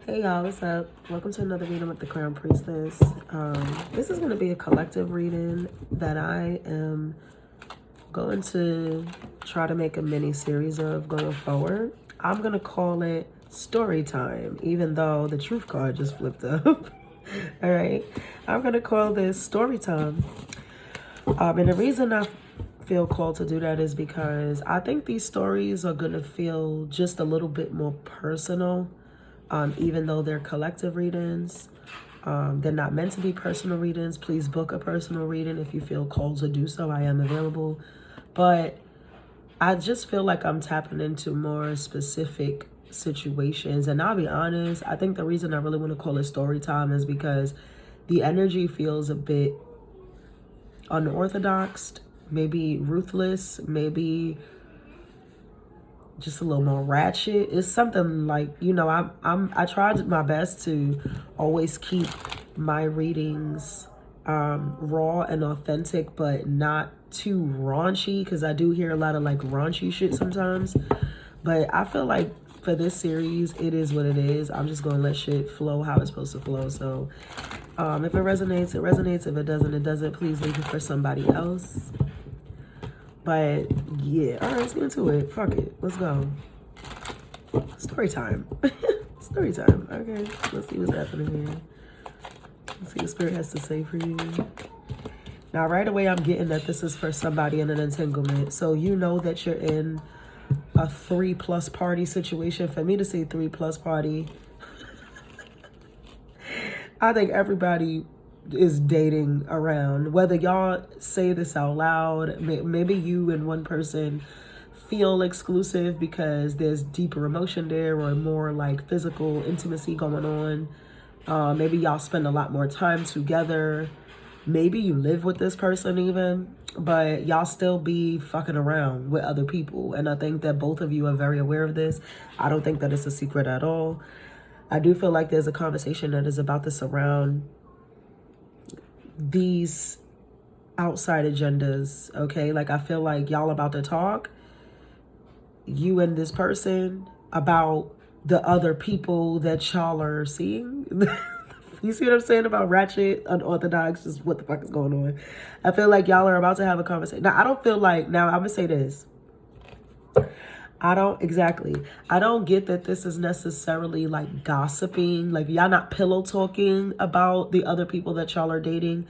Hey y'all, what's up? Welcome to another reading with the Crown Priestess. This is going to be a collective reading that I am going to try to make a mini series of going forward. I'm going to call it story time, even though the truth card just flipped up. All right, I'm going to call this story time. And the reason I feel called to do that is because I think these stories are going to feel just a little bit more personal. Even though they're collective readings, they're not meant to be personal readings. Please book a personal reading if you feel called to do so. I am available. But I just feel like I'm tapping into more specific situations. And I'll be honest, I think the reason I really want to call it story time is because the energy feels a bit unorthodox, maybe ruthless, maybe just a little more ratchet. It's something like, you know, I tried my best to always keep my readings raw and authentic, but not too raunchy, because I do hear a lot of like raunchy shit sometimes. But I feel like for this series, it is what it is. I'm just gonna let shit flow how it's supposed to flow. So if it resonates, it resonates. If it doesn't, it doesn't. Please leave it for somebody else. But yeah, all right, let's get into it. Fuck it, let's go. Story time. Story time. Okay, let's see what's happening here. Let's see what Spirit has to say for you. Now, right away, I'm getting that this is for somebody in an entanglement. So you know that you're in a 3+ party situation. For me to say 3+ party, I think everybody is dating around. Whether y'all say this out loud, maybe you and one person feel exclusive because there's deeper emotion there or more like physical intimacy going on. Maybe y'all spend a lot more time together. Maybe you live with this person even, but y'all still be fucking around with other people. And I think that both of you are very aware of this. I don't think that it's a secret at all. I do feel like there's a conversation that is about to surround these outside agendas, okay? Like, I feel like y'all about to talk, you and this person, about the other people that y'all are seeing. You see what I'm saying about ratchet, unorthodox, just what the fuck is going on? I feel like y'all are about to have a conversation. Now, I don't feel like, now I'm gonna say this. I don't get that this is necessarily like gossiping. Like, y'all not pillow talking about the other people that y'all are dating,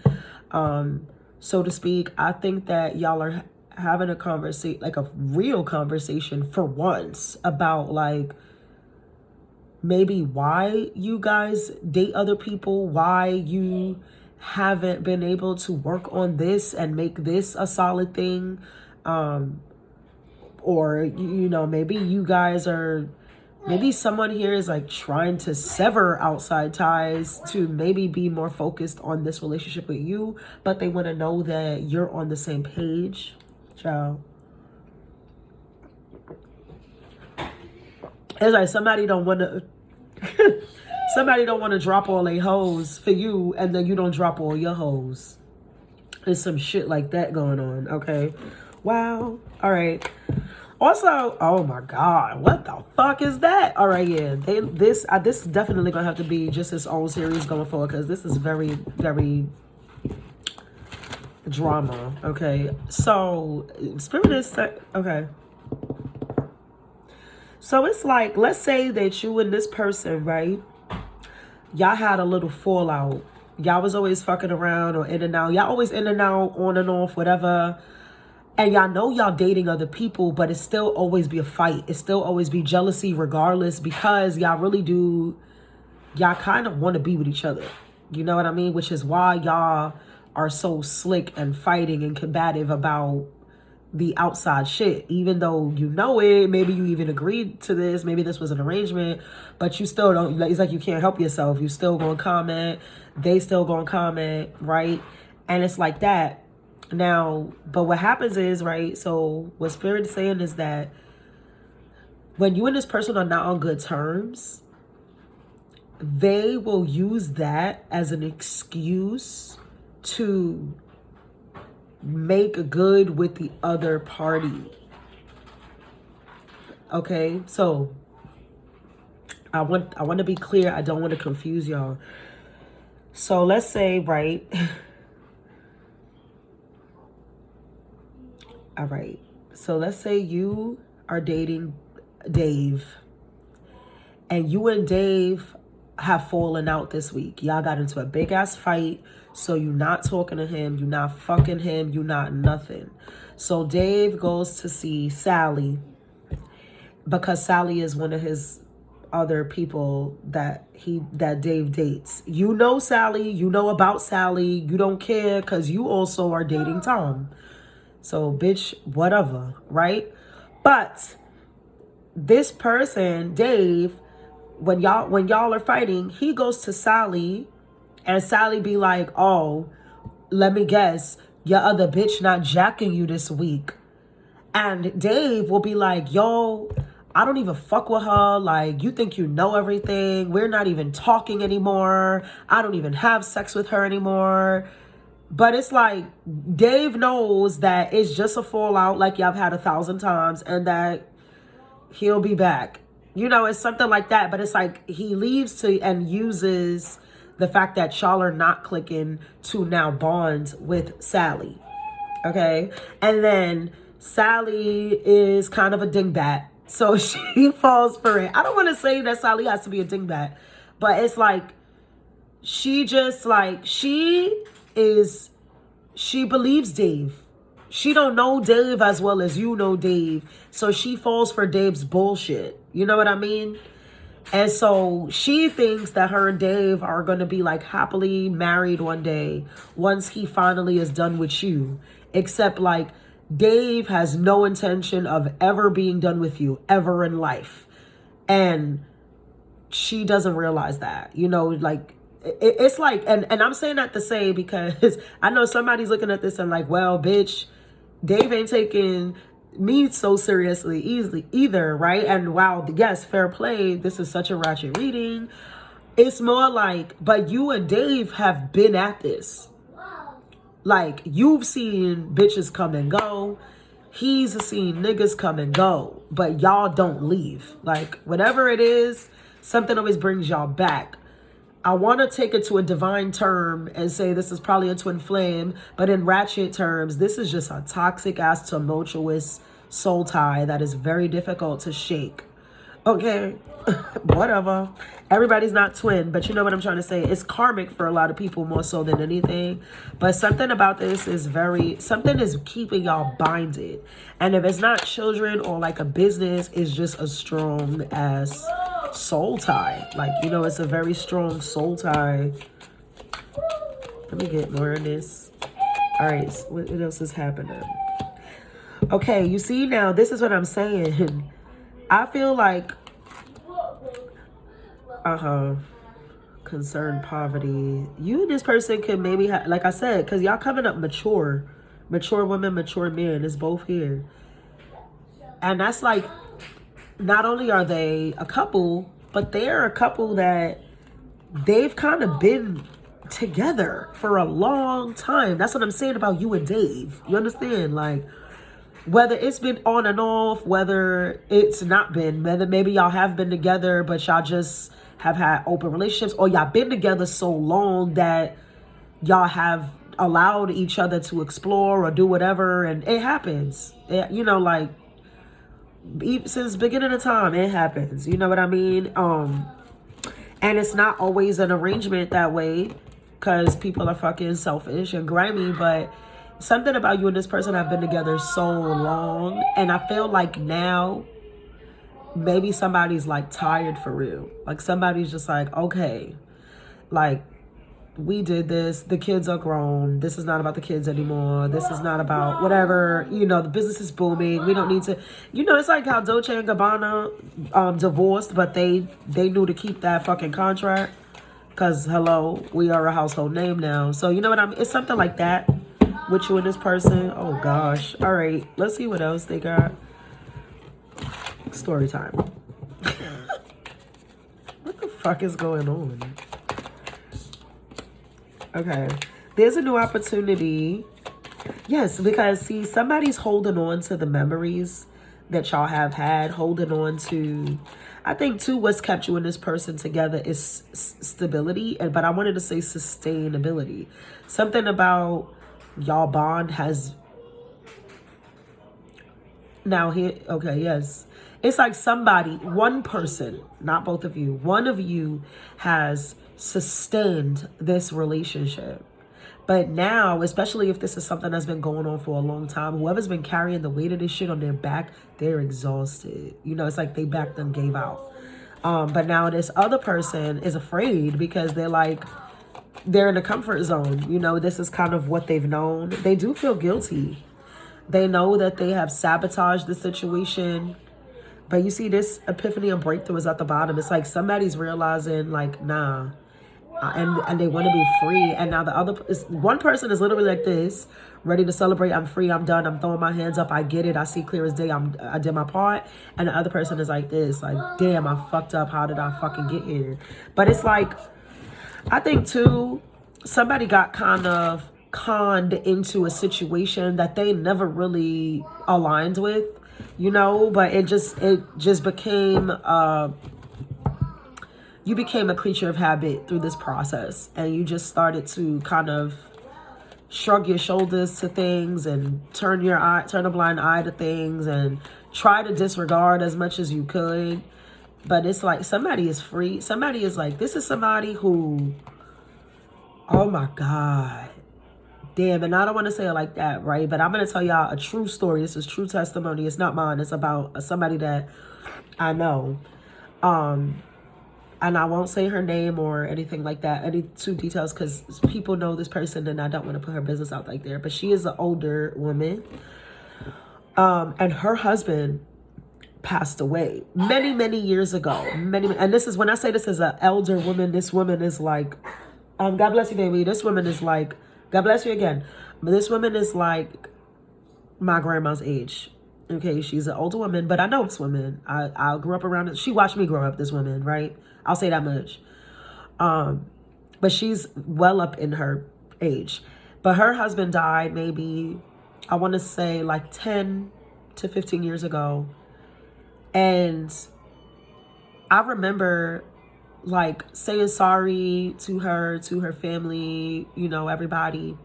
so to speak. I think that y'all are having a conversation, like a real conversation for once, about like maybe why you guys date other people, why you haven't been able to work on this and make this a solid thing. Or, you know, maybe you guys are, maybe someone here is like trying to sever outside ties to maybe be more focused on this relationship with you, but they want to know that you're on the same page. Ciao. It's like somebody don't want to drop all their hoes for you, and then you don't drop all your hoes. There's some shit like that going on, okay? Wow. All right. Also, oh my God, what the fuck is that? All right, yeah, this is definitely gonna have to be just its own series going forward, because this is very, very drama. Okay, so Spirit is okay. So it's like, let's say that you and this person, right? Y'all had a little fallout. Y'all was always fucking around or in and out. Y'all always in and out, on and off, whatever. And y'all know y'all dating other people, but it still always be a fight. It still always be jealousy regardless, because y'all really do, y'all kind of want to be with each other. You know what I mean? Which is why y'all are so slick and fighting and combative about the outside shit. Even though you know it, maybe you even agreed to this, maybe this was an arrangement, but you still don't, it's like you can't help yourself. You still gonna comment, they still gonna comment, right? And it's like that. Now, but what happens is, right, so what Spirit is saying is that when you and this person are not on good terms, they will use that as an excuse to make good with the other party. Okay, so I want to be clear. I don't want to confuse y'all. So let's say, right? All right. So let's say you are dating Dave, and you and Dave have fallen out this week. Y'all got into a big ass fight. So you're not talking to him. You're not fucking him. You're not nothing. So Dave goes to see Sally, because Sally is one of his other people that Dave dates. You know Sally. You know about Sally. You don't care because you also are dating Tom. So bitch, whatever, right? But this person, Dave, when y'all are fighting, he goes to Sally, and Sally be like, oh, let me guess, your other bitch not jacking you this week. And Dave will be like, yo, I don't even fuck with her. Like, you think you know everything. We're not even talking anymore. I don't even have sex with her anymore. But it's like, Dave knows that it's just a fallout like y'all have had 1,000 times, and that he'll be back. You know, it's something like that. But it's like he leaves to and uses the fact that y'all are not clicking to now bond with Sally. Okay? And then Sally is kind of a dingbat. So she falls for it. I don't want to say that Sally has to be a dingbat, but it's like, she just like, she believes Dave. She don't know Dave as well as you know Dave. So she falls for Dave's bullshit. You know what I mean? And so she thinks that her and Dave are going to be like happily married one day once he finally is done with you. Except like, Dave has no intention of ever being done with you ever in life. And she doesn't realize that, you know, like, it's like, and I'm saying that to say, because I know somebody's looking at this and like, well, bitch, Dave ain't taking me so seriously easily either, right? And wow, yes, fair play. This is such a ratchet reading. It's more like, but you and Dave have been at this. Like, you've seen bitches come and go. He's seen niggas come and go. But y'all don't leave. Like, whatever it is, something always brings y'all back. I want to take it to a divine term and say this is probably a twin flame. But in ratchet terms, this is just a toxic ass tumultuous soul tie that is very difficult to shake. Okay, whatever. Everybody's not twin, but you know what I'm trying to say. It's karmic for a lot of people more so than anything. But something about this is something is keeping y'all binded. And if it's not children or like a business, it's just a strong ass soul tie. Like, you know, it's a very strong soul tie. Let me get more of this. All right, what else is happening? Okay, you see now, this is what I'm saying. I feel like, concerned poverty. You and this person can maybe, like I said, because y'all coming up mature women, mature men. It's both here. And that's like, not only are they a couple, but they're a couple that they've kind of been together for a long time. That's what I'm saying about you and Dave. You understand? Like, whether it's been on and off, whether it's not been, whether maybe y'all have been together, but y'all just have had open relationships, or y'all been together so long that y'all have allowed each other to explore or do whatever, and it happens. You know, like, since beginning of time, it happens. You know what I mean? And it's not always an arrangement that way, because people are fucking selfish and grimy, but something about you and this person have been together so long, and I feel like now maybe somebody's like tired for real. Like, somebody's just like, okay, like, we did this, the kids are grown, this is not about the kids anymore, this is not about whatever, you know, the business is booming, we don't need to, you know, it's like how Dolce and Gabbana divorced, but they knew to keep that fucking contract, because hello, we are a household name now. So you know what I mean? It's something like that with you and this person. Oh gosh. All right, let's see what else they got. Story time. What the fuck is going on? Okay, there's a new opportunity. Yes, because see, somebody's holding on to the memories that y'all have had, holding on to, I think too, what's kept you and this person together is stability, but I wanted to say sustainability. Something about y'all bond has now here. Okay, yes, it's like somebody, one person, not both of you, one of you has sustained this relationship. But now, especially if this is something that's been going on for a long time, whoever's been carrying the weight of this shit on their back, they're exhausted. You know, it's like they back them gave out. But now this other person is afraid because they're like, they're in a comfort zone. You know, this is kind of what they've known. They do feel guilty. They know that they have sabotaged the situation. But you see, this epiphany and breakthrough is at the bottom. It's like somebody's realizing, like, nah. And they want to be free. And now the other, one person is literally like this, ready to celebrate. I'm free. I'm done. I'm throwing my hands up. I get it. I see clear as day. I did my part. And the other person is like this, like, damn, I fucked up. How did I fucking get here? But it's like, I think too, somebody got kind of conned into a situation that they never really aligned with, you know, but it just became, you became a creature of habit through this process, and you just started to kind of shrug your shoulders to things and turn a blind eye to things and try to disregard as much as you could. But it's like somebody is free. Somebody is like, this is somebody who, oh my God, damn. And I don't want to say it like that, right? But I'm going to tell y'all a true story. This is true testimony. It's not mine. It's about somebody that I know. And I won't say her name or anything like that, any too details, because people know this person and I don't want to put her business out like there. But she is an older woman. And her husband passed away many, many years ago. And this is, when I say this is an elder woman, this woman is like, God bless you, baby. This woman is like, God bless you again. But this woman is like my grandma's age. Okay, she's an older woman, but I know this woman. I grew up around it. She watched me grow up, this woman, right? I'll say that much. But she's well up in her age. But her husband died maybe, I want to say like 10 to 15 years ago. And I remember like saying sorry to her family, you know, everybody.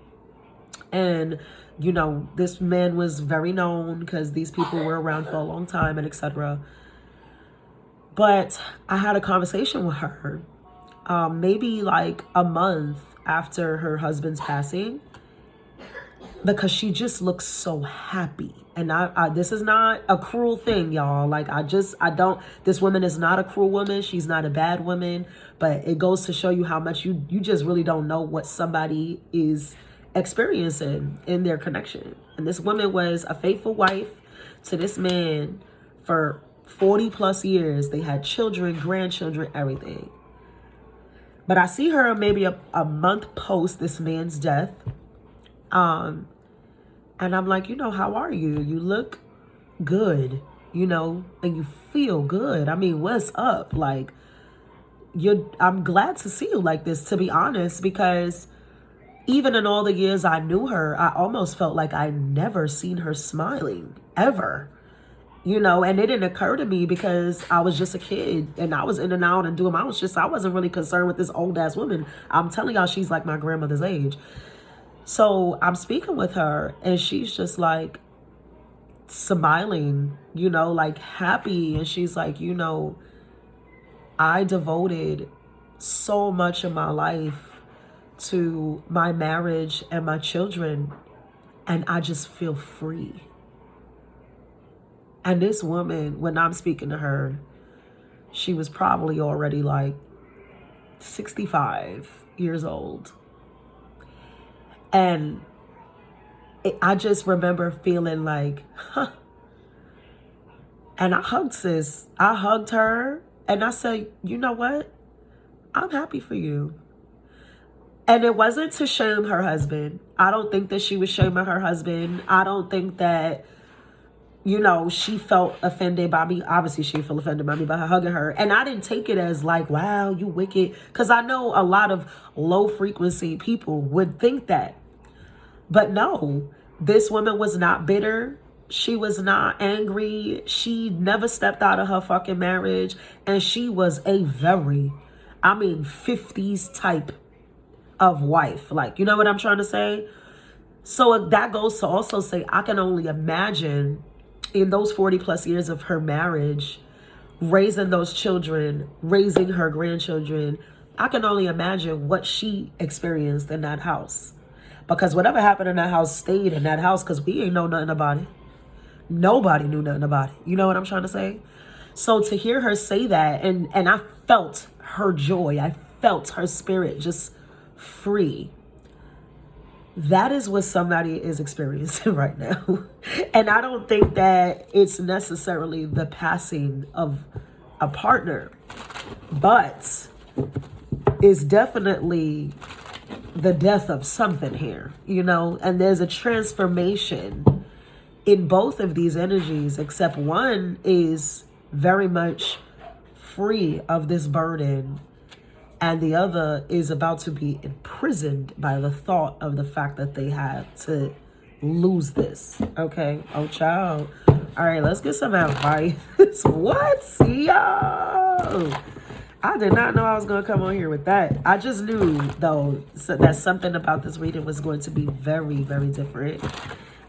And, you know, this man was very known because these people were around for a long time and etc. But I had a conversation with her maybe like a month after her husband's passing, because she just looks so happy. And this is not a cruel thing, y'all. Like, this woman is not a cruel woman. She's not a bad woman, but it goes to show you how much you just really don't know what somebody is experiencing in their connection. And this woman was a faithful wife to this man for 40 plus years. They had children, grandchildren, everything. But I see her maybe a month post this man's death. And I'm like, you know, how are you? You look good, you know, and you feel good. I mean, what's up? Like, I'm glad to see you like this, to be honest, because even in all the years I knew her, I almost felt like I never seen her smiling ever, you know. And it didn't occur to me because I was just a kid and I was in and out and doing I wasn't really concerned with this old ass woman. I'm telling y'all, she's like my grandmother's age. So I'm speaking with her and she's just like smiling, you know, like happy. And she's like, you know, I devoted so much of my life to my marriage and my children, and I just feel free. And this woman, when I'm speaking to her, she was probably already like 65 years old. And I just remember feeling like, huh. And I hugged sis. I hugged her and I said, you know what? I'm happy for you. And it wasn't to shame her husband. I don't think that she was shaming her husband. I don't think that, you know, she felt offended by me. Obviously, she felt offended by me by her hugging her. And I didn't take it as like, wow, you wicked. Because I know a lot of low frequency people would think that. But no, this woman was not bitter. She was not angry. She never stepped out of her fucking marriage. And she was a very, 50s type of wife. Like, you know what I'm trying to say? So that goes to also say, I can only imagine in those 40 plus years of her marriage, raising those children, raising her grandchildren, I can only imagine what she experienced in that house. Because whatever happened in that house stayed in that house, because we ain't know nothing about it. Nobody knew nothing about it. You know what I'm trying to say? So to hear her say that, and I felt her joy. I felt her spirit just free. That is what somebody is experiencing right now. And I don't think that it's necessarily the passing of a partner, but it's definitely the death of something here, you know, and there's a transformation in both of these energies, except one is very much free of this burden, and the other is about to be imprisoned by the thought of the fact that they had to lose this. Okay. Oh, child. All right, let's get some advice. What? Yo. I did not know I was going to come on here with that. I just knew, though, that something about this reading was going to be very, very different.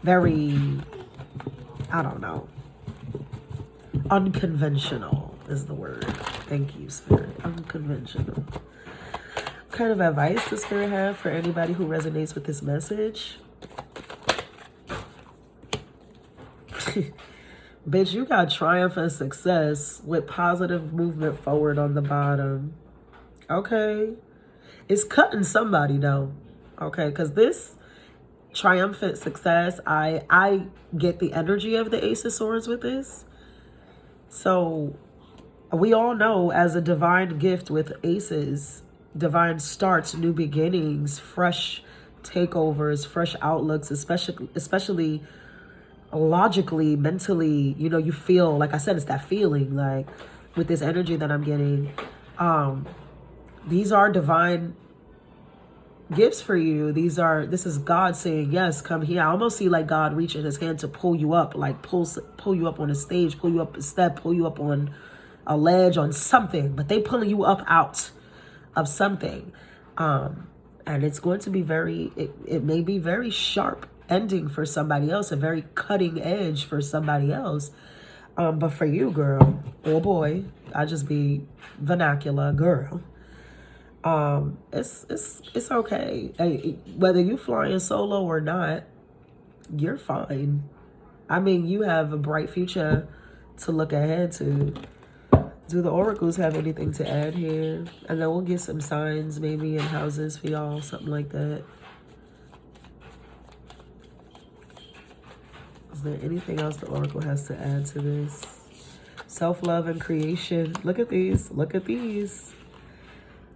Very, I don't know. Unconventional is the word. Thank you, Spirit. Unconventional. What kind of advice does Spirit have for anybody who resonates with this message? Bitch, you got triumph and success with positive movement forward on the bottom. Okay. It's cutting somebody, though. Okay, because this triumphant success, I get the energy of the Ace of Swords with this. So we all know, as a divine gift with aces, divine starts, new beginnings, fresh takeovers, fresh outlooks, especially logically, mentally, you know, you feel, like I said, it's that feeling, like with this energy that I'm getting. These are divine gifts for you. This is God saying, yes, come here. I almost see like God reaching his hand to pull you up, like pull you up on a stage, pull you up a step, pull you up on a ledge, on something, but they pulling you up out of something. And it's going to be it may be very sharp ending for somebody else, a very cutting edge for somebody else. But for you, girl, or boy, I just be vernacular, girl. It's okay. Whether you flying solo or not, you're fine. I mean, you have a bright future to look ahead to. Do the oracles have anything to add here? And then we'll get some signs maybe in houses for y'all, something like that. Is there anything else the oracle has to add to this? Self-love and creation. Look at these. Look at these.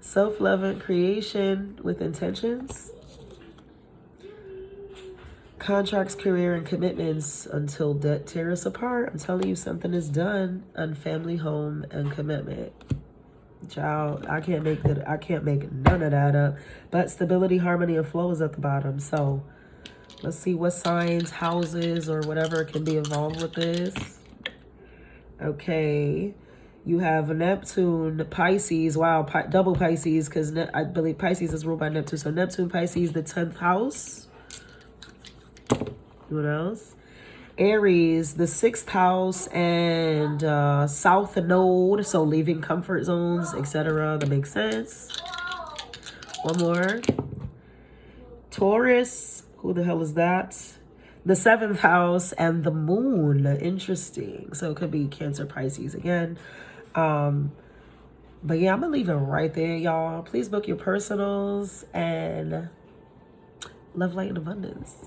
Self-love and creation with intentions. Contracts, career, and commitments until debt tear us apart. I'm telling you, something is done on family, home, and commitment. Child, I can't make none of that up. But stability, harmony, and flow is at the bottom. So let's see what signs, houses, or whatever can be involved with this. Okay. You have Neptune, Pisces. Wow, double Pisces, because I believe Pisces is ruled by Neptune. So Neptune, Pisces, the 10th house. What else? Aries, the 6th house, and South Node. So leaving comfort zones, etc. That makes sense. One more. Taurus. Who the hell is that? The 7th house and the moon. Interesting. So it could be Cancer, Pisces again. But yeah, I'm gonna leave it right there, y'all. Please book your personals, and love, light, and abundance.